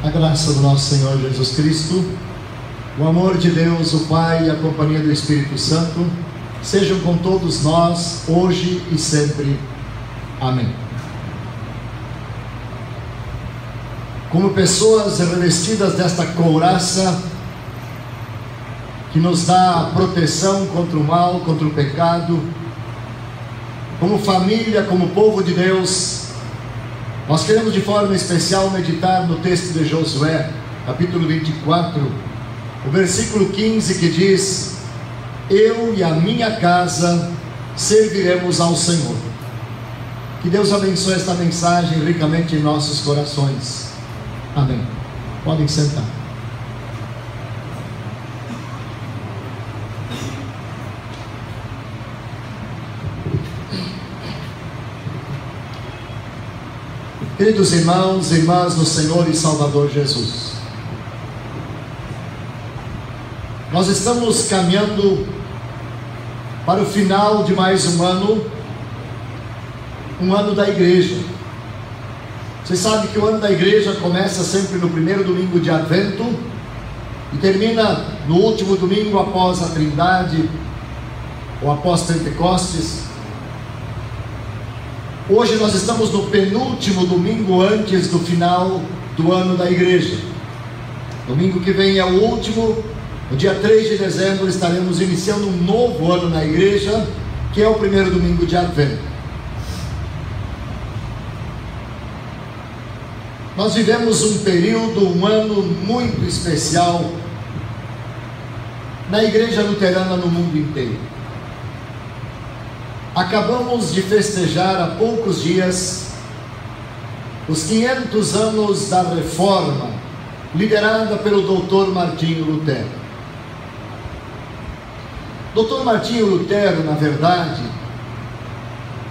A graça do nosso Senhor Jesus Cristo, o amor de Deus, o Pai e a companhia do Espírito Santo sejam com todos nós, hoje e sempre. Amém. Como pessoas revestidas desta couraça que nos dá proteção contra o mal, contra o pecado, como família, como povo de Deus, nós queremos de forma especial meditar no texto de Josué, capítulo 24, o versículo 15, que diz: eu e a minha casa serviremos ao Senhor. Que Deus abençoe esta mensagem ricamente em nossos corações. Amém. Podem sentar. Queridos irmãos e irmãs no Senhor e Salvador Jesus, nós estamos caminhando para o final de mais um ano da igreja. Você sabe que o ano da igreja começa sempre no primeiro domingo de Advento e termina no último domingo após a Trindade ou após Pentecostes. Hoje nós estamos no penúltimo domingo antes do final do ano da igreja. Domingo que vem é o último. No dia 3 de dezembro estaremos iniciando um novo ano na igreja, que é o primeiro domingo de Advento. Nós vivemos um período, um ano muito especial na igreja luterana no mundo inteiro. Acabamos de festejar há poucos dias os 500 anos da Reforma, liderada pelo Dr. Martinho Lutero. Dr. Martinho Lutero, na verdade,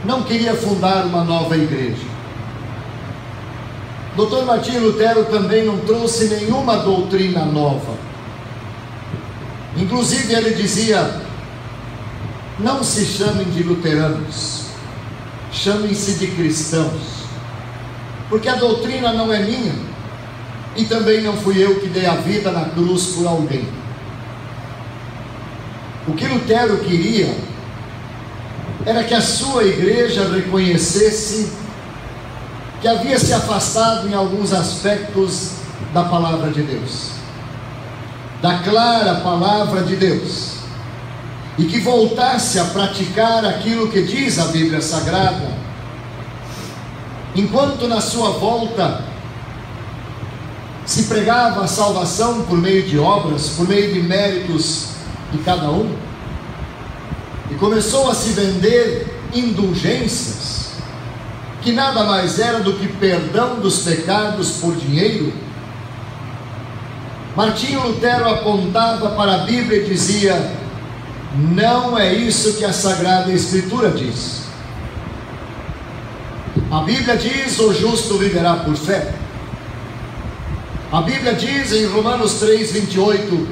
não queria fundar uma nova igreja. Dr. Martinho Lutero também não trouxe nenhuma doutrina nova. Inclusive ele dizia: não se chamem de luteranos, chamem-se de cristãos, porque a doutrina não é minha, e também não fui eu que dei a vida na cruz por alguém. O que Lutero queria era que a sua igreja reconhecesse que havia se afastado em alguns aspectos da palavra de Deus, da clara palavra de Deus, e que voltasse a praticar aquilo que diz a Bíblia Sagrada, enquanto na sua volta se pregava a salvação por meio de obras, por meio de méritos de cada um, e começou a se vender indulgências, que nada mais era do que perdão dos pecados por dinheiro. Martinho Lutero apontava para a Bíblia e dizia: não é isso que a Sagrada Escritura diz. A Bíblia diz: o justo viverá por fé. A Bíblia diz em Romanos 3:28: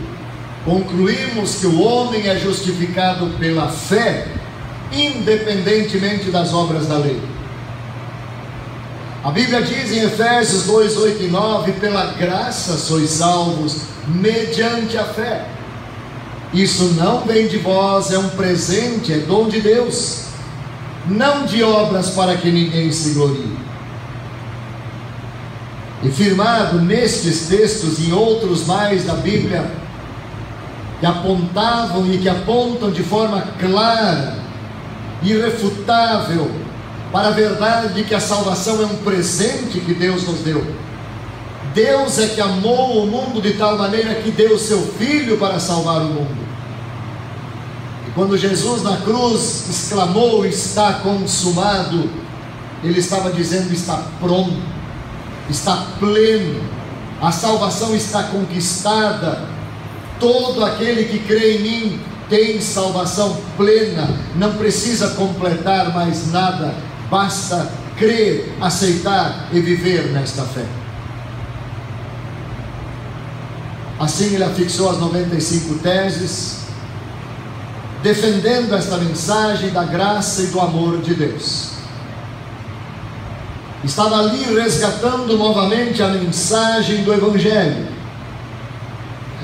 concluímos que o homem é justificado pela fé, independentemente das obras da lei. A Bíblia diz em Efésios 2:8 e 9: pela graça sois salvos, mediante a fé. Isso não vem de vós, é um presente, é dom de Deus, não de obras para que ninguém se glorie. E firmado nestes textos e outros mais da Bíblia, que apontavam e que apontam de forma clara, irrefutável, para a verdade de que a salvação é um presente que Deus nos deu. Deus é que amou o mundo de tal maneira que deu o seu Filho para salvar o mundo. E quando Jesus na cruz exclamou: está consumado, Ele estava dizendo: está pronto, está pleno, a salvação está conquistada. Todo aquele que crê em mim tem salvação plena, não precisa completar mais nada, basta crer, aceitar e viver nesta fé. Assim ele afixou as 95 teses, defendendo esta mensagem da graça e do amor de Deus. estava ali resgatando novamente a mensagem do Evangelho,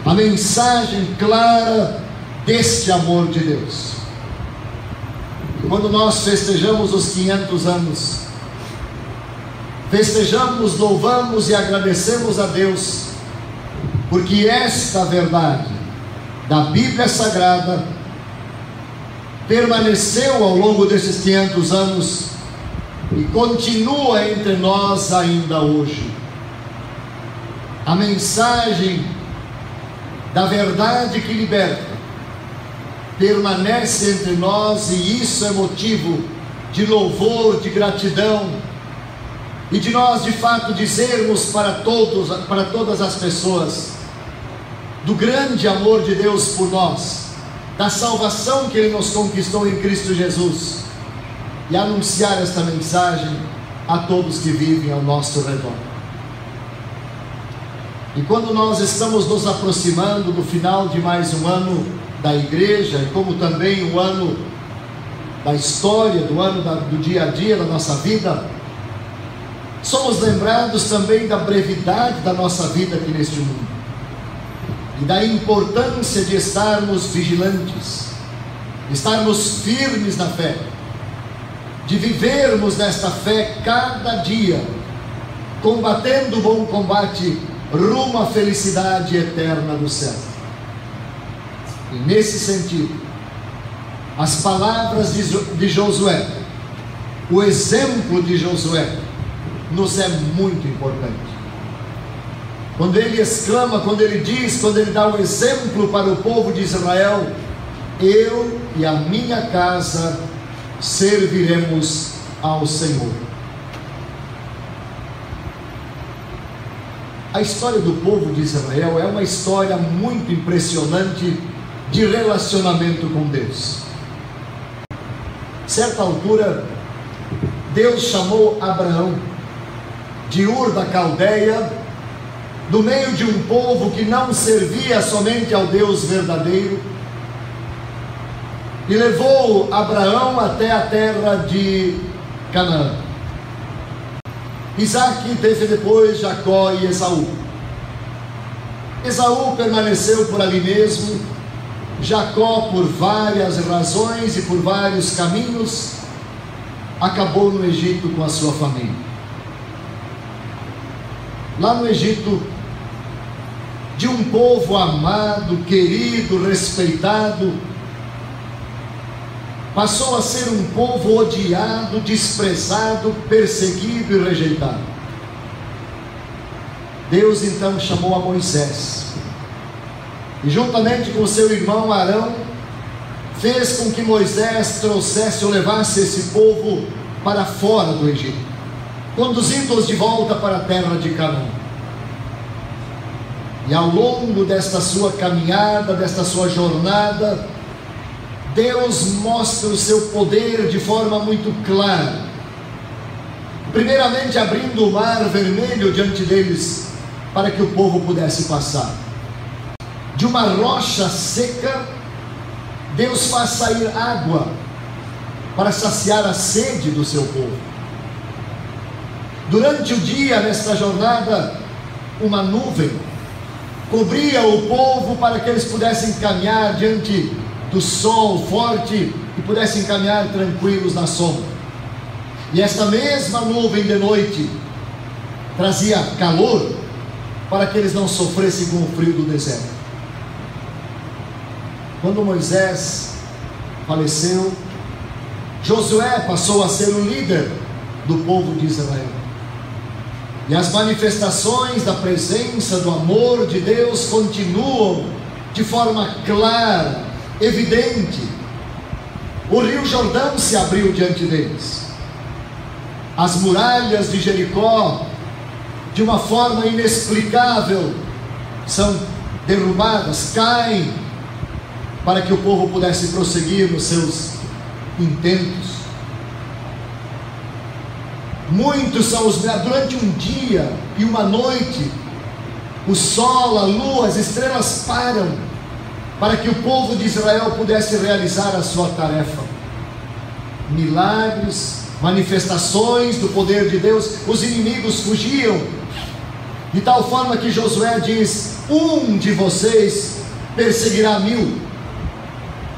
a mensagem clara deste amor de Deus. Quando nós festejamos os 500 anos, festejamos, louvamos e agradecemos a Deus, porque esta verdade da Bíblia Sagrada permaneceu ao longo desses 500 anos e continua entre nós ainda hoje. A mensagem da verdade que liberta permanece entre nós, e isso é motivo de louvor, de gratidão, e de nós de fato dizermos para todas as pessoas do grande amor de Deus por nós, da salvação que Ele nos conquistou em Cristo Jesus, e anunciar esta mensagem a todos que vivem ao nosso redor. E quando nós estamos nos aproximando do final de mais um ano da igreja, e como também o ano da história, do ano do dia a dia da nossa vida, somos lembrados também da brevidade da nossa vida aqui neste mundo, e da importância de estarmos vigilantes, de estarmos firmes na fé, de vivermos nesta fé cada dia, combatendo o bom combate rumo à felicidade eterna do céu. E nesse sentido, as palavras de Josué, o exemplo de Josué, nos é muito importante. Quando ele exclama, quando ele diz, quando ele dá o exemplo para o povo de Israel: eu e a minha casa serviremos ao Senhor. A história do povo de Israel é uma história muito impressionante de relacionamento com Deus. Certa altura, Deus chamou Abraão de Ur da Caldeia, do meio de um povo que não servia somente ao Deus verdadeiro, e levou Abraão até a terra de Canaã. Isaque teve depois Jacó e Esaú. Esaú permaneceu por ali mesmo. Jacó, por várias razões e por vários caminhos, acabou no Egito com a sua família. Lá no Egito, de um povo amado, querido, respeitado, passou a ser um povo odiado, desprezado, perseguido e rejeitado. Deus então chamou a Moisés, e juntamente com seu irmão Arão, fez com que Moisés trouxesse ou levasse esse povo para fora do Egito, conduzindo-os de volta para a terra de Canaã. E ao longo desta sua caminhada, desta sua jornada, Deus mostra o seu poder de forma muito clara. Primeiramente, abrindo o mar vermelho diante deles, para que o povo pudesse passar. De uma rocha seca, Deus faz sair água para saciar a sede do seu povo. Durante o dia, nesta jornada, uma nuvem cobria o povo para que eles pudessem caminhar diante do sol forte e pudessem caminhar tranquilos na sombra. E esta mesma nuvem de noite trazia calor para que eles não sofressem com o frio do deserto. Quando Moisés faleceu, Josué passou a ser o líder do povo de Israel. E as manifestações da presença, do amor de Deus continuam de forma clara, evidente. O rio Jordão se abriu diante deles. As muralhas de Jericó, de uma forma inexplicável, são derrubadas, caem, para que o povo pudesse prosseguir nos seus intentos. Muitos são os milagres. Durante um dia e uma noite, o sol, a lua, as estrelas param, para que o povo de Israel pudesse realizar a sua tarefa. Milagres manifestações do poder de Deus, os inimigos fugiam, de tal forma que Josué diz: um de vocês perseguirá 1000,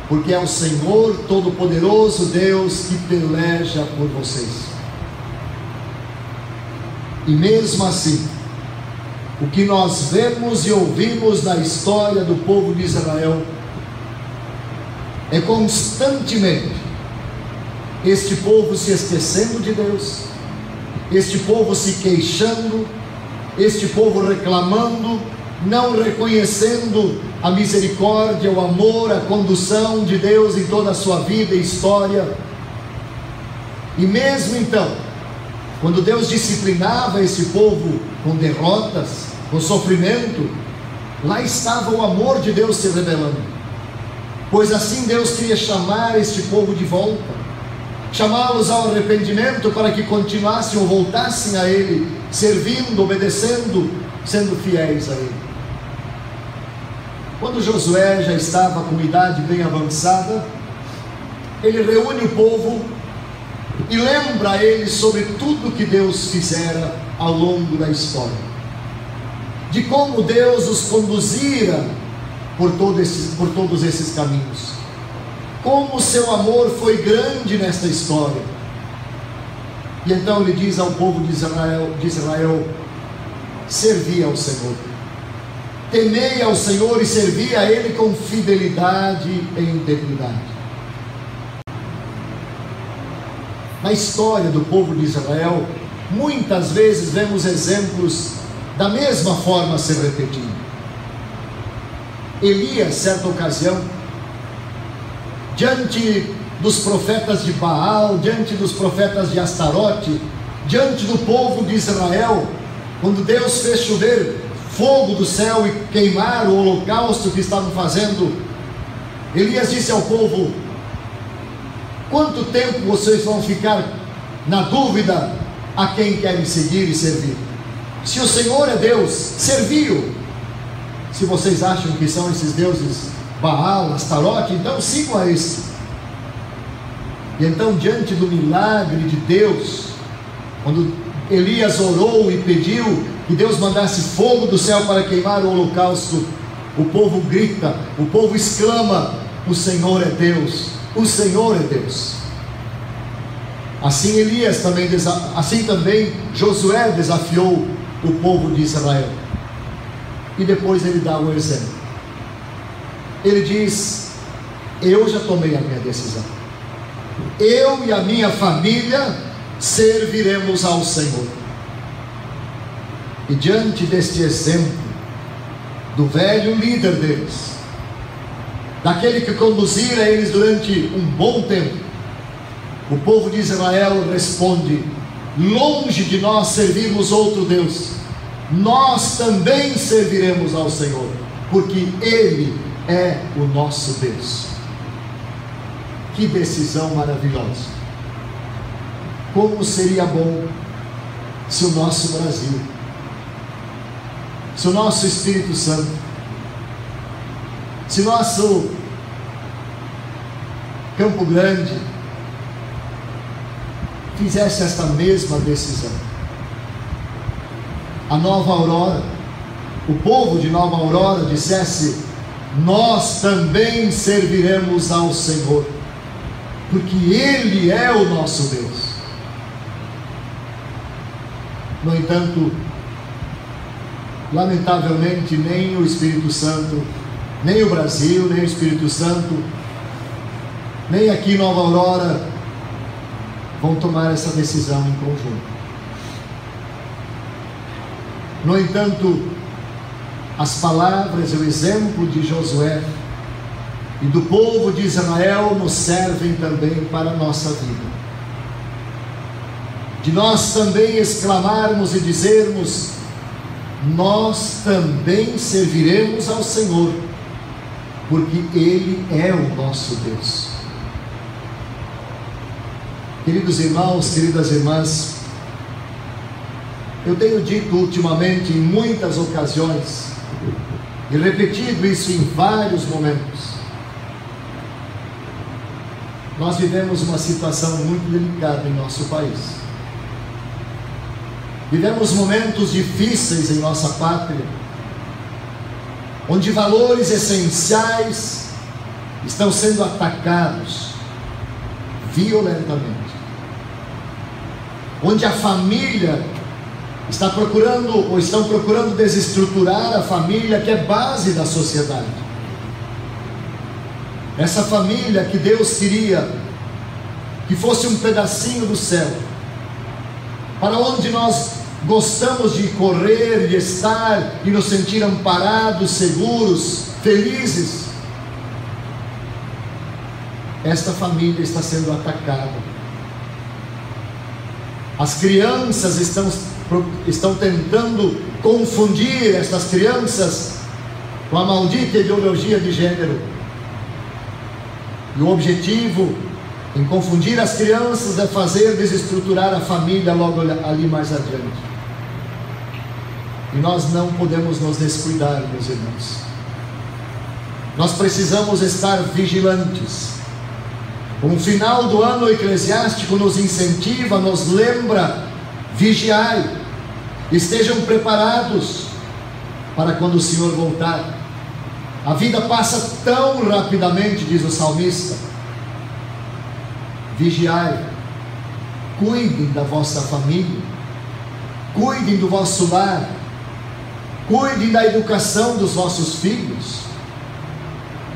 porque é o Senhor Todo-Poderoso, Deus, que peleja por vocês. E mesmo assim, o que nós vemos e ouvimos na história do povo de Israel é constantemente este povo se esquecendo de Deus, este povo se queixando, este povo reclamando, não reconhecendo a misericórdia, o amor, a condução de Deus em toda a sua vida e história. E mesmo então, quando Deus disciplinava esse povo com derrotas, com sofrimento, lá estava o amor de Deus se revelando, pois assim Deus queria chamar este povo de volta, chamá-los ao arrependimento, para que continuassem ou voltassem a Ele, servindo, obedecendo, sendo fiéis a Ele. Quando Josué já estava com idade bem avançada, ele reúne o povo e lembra a eles sobre tudo que Deus fizera ao longo da história, de como Deus os conduzira por todos esses caminhos, como o seu amor foi grande nesta história. E então ele diz ao povo de Israel: servi ao Senhor, temei ao Senhor e servi a Ele com fidelidade e integridade. Na história do povo de Israel, muitas vezes vemos exemplos da mesma forma se repetindo. Elias, certa ocasião, diante dos profetas de Baal, diante dos profetas de Astarote, diante do povo de Israel, quando Deus fez chover fogo do céu e queimar o holocausto que estavam fazendo, Elias disse ao povo: quanto tempo vocês vão ficar na dúvida a quem querem seguir e servir? Se o Senhor é Deus, servi-o. Se vocês acham que são esses deuses Baal, Astarote, então sigam a esse. E então, diante do milagre de Deus, quando Elias orou e pediu que Deus mandasse fogo do céu para queimar o holocausto, o povo grita, o povo exclama: o Senhor é Deus, o Senhor é Deus. Assim também Josué desafiou o povo de Israel. E depois ele dá o exemplo. Ele diz: eu já tomei a minha decisão, eu e a minha família serviremos ao Senhor. E diante deste exemplo do velho líder deles, daquele que conduzira eles durante um bom tempo, o povo de Israel responde: longe de nós servirmos outro Deus, nós também serviremos ao Senhor, porque Ele é o nosso Deus. Que decisão maravilhosa! Como seria bom se o nosso Brasil, se o nosso Espírito Santo, se o nosso Campo Grande fizesse esta mesma decisão. A Nova Aurora, o povo de Nova Aurora dissesse: nós também serviremos ao Senhor, porque Ele é o nosso Deus. No entanto, lamentavelmente, nem o Espírito Santo, nem o Brasil, nem o Espírito Santo, nem aqui em Nova Aurora vão tomar essa decisão em conjunto. No entanto, as palavras e o exemplo de Josué e do povo de Israel nos servem também para a nossa vida, de nós também exclamarmos e dizermos: nós também serviremos ao Senhor, porque Ele é o nosso Deus. Queridos irmãos, queridas irmãs, eu tenho dito ultimamente em muitas ocasiões e repetido isso em vários momentos: nós vivemos uma situação muito delicada em nosso país. Vivemos momentos difíceis em nossa pátria, onde valores essenciais estão sendo atacados violentamente, onde a família estão procurando desestruturar a família, que é base da sociedade. Essa família que Deus queria que fosse um pedacinho do céu, para onde nós gostamos de correr, de estar e nos sentir amparados, seguros, felizes. Esta família está sendo atacada. As crianças estão tentando confundir estas crianças com a maldita ideologia de gênero. E o objetivo em confundir as crianças é fazer desestruturar a família logo ali mais adiante. E nós não podemos nos descuidar, meus irmãos. Nós precisamos estar vigilantes. O final do ano eclesiástico nos incentiva, nos lembra: vigiai, estejam preparados para quando o Senhor voltar. A vida passa tão rapidamente, diz o salmista. Vigiai, cuidem da vossa família, cuidem do vosso lar, cuidem da educação dos vossos filhos,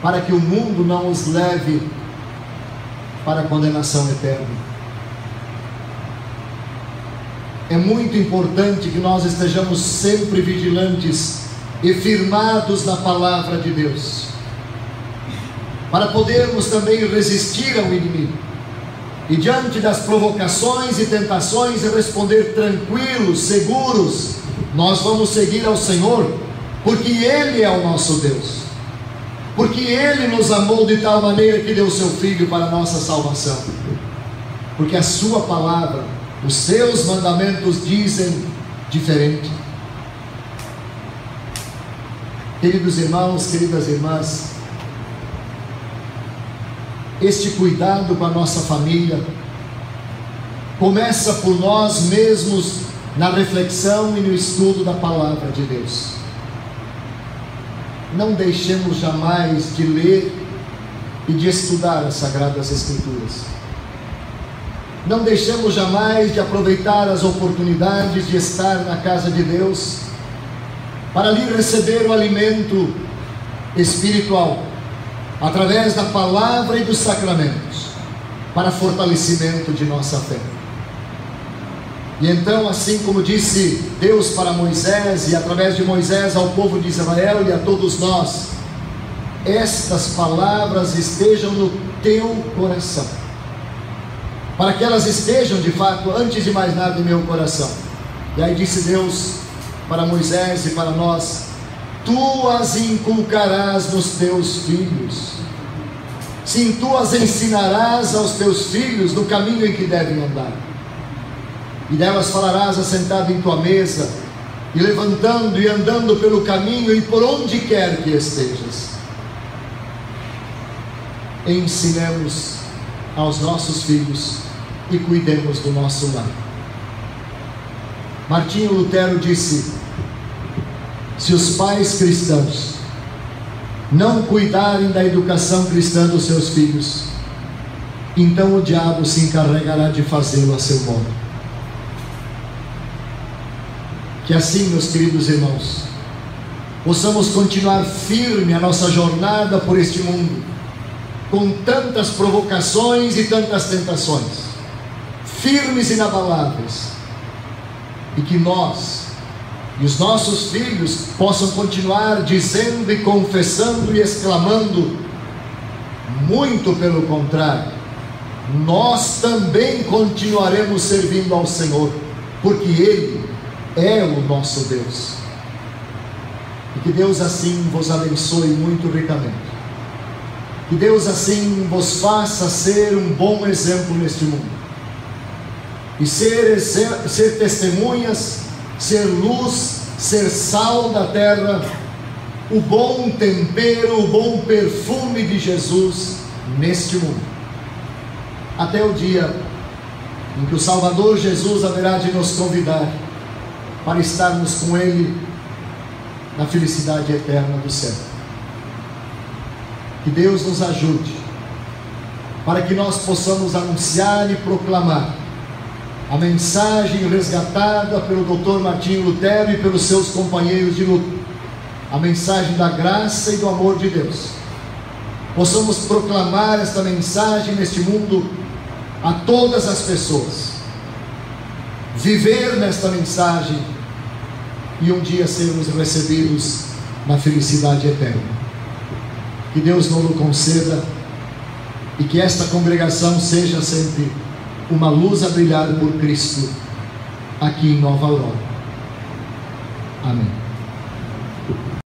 para que o mundo não os leve para a condenação eterna. É muito importante que nós estejamos sempre vigilantes e firmados na palavra de Deus, para podermos também resistir ao inimigo, e diante das provocações e tentações responder tranquilos, seguros. Nós vamos seguir ao Senhor, porque Ele é o nosso Deus, porque Ele nos amou de tal maneira que deu o seu Filho para a nossa salvação, porque a sua palavra, os seus mandamentos dizem diferente. Queridos irmãos, queridas irmãs, este cuidado com a nossa família começa por nós mesmos, na reflexão e no estudo da palavra de Deus. Não deixemos jamais de ler e de estudar as Sagradas Escrituras. Não deixemos jamais de aproveitar as oportunidades de estar na casa de Deus, para ali receber o alimento espiritual, através da palavra e dos sacramentos, para fortalecimento de nossa fé. E então, assim como disse Deus para Moisés, e através de Moisés ao povo de Israel e a todos nós: estas palavras estejam no teu coração, para que elas estejam de fato, antes de mais nada, em meu coração. E aí disse Deus para Moisés e para nós: tu as inculcarás nos teus filhos, sim, tu as ensinarás aos teus filhos no caminho em que devem andar, e delas falarás assentado em tua mesa, e levantando e andando pelo caminho, e por onde quer que estejas. Ensinemos aos nossos filhos e cuidemos do nosso lar. Martinho Lutero disse: se os pais cristãos não cuidarem da educação cristã dos seus filhos, então o diabo se encarregará de fazê-lo a seu modo. Que assim, meus queridos irmãos, possamos continuar firme a nossa jornada por este mundo, com tantas provocações e tantas tentações, firmes e inabaláveis, e que nós e os nossos filhos possam continuar dizendo e confessando e exclamando: muito pelo contrário, nós também continuaremos servindo ao Senhor, porque Ele é o nosso Deus. E que Deus assim vos abençoe muito ricamente, que Deus assim vos faça ser um bom exemplo neste mundo, e ser testemunhas, ser luz, ser sal da terra, o bom tempero, o bom perfume de Jesus neste mundo. até o dia em que o Salvador Jesus haverá de nos convidar para estarmos com Ele na felicidade eterna do céu. Que Deus nos ajude para que nós possamos anunciar e proclamar a mensagem resgatada pelo Dr. Martinho Lutero e pelos seus companheiros de luta, a mensagem da graça e do amor de Deus. Possamos proclamar esta mensagem neste mundo a todas as pessoas, viver nesta mensagem e um dia sermos recebidos na felicidade eterna. Que Deus nos o conceda e que esta congregação seja sempre uma luz a brilhar por Cristo aqui em Nova Aurora. Amém.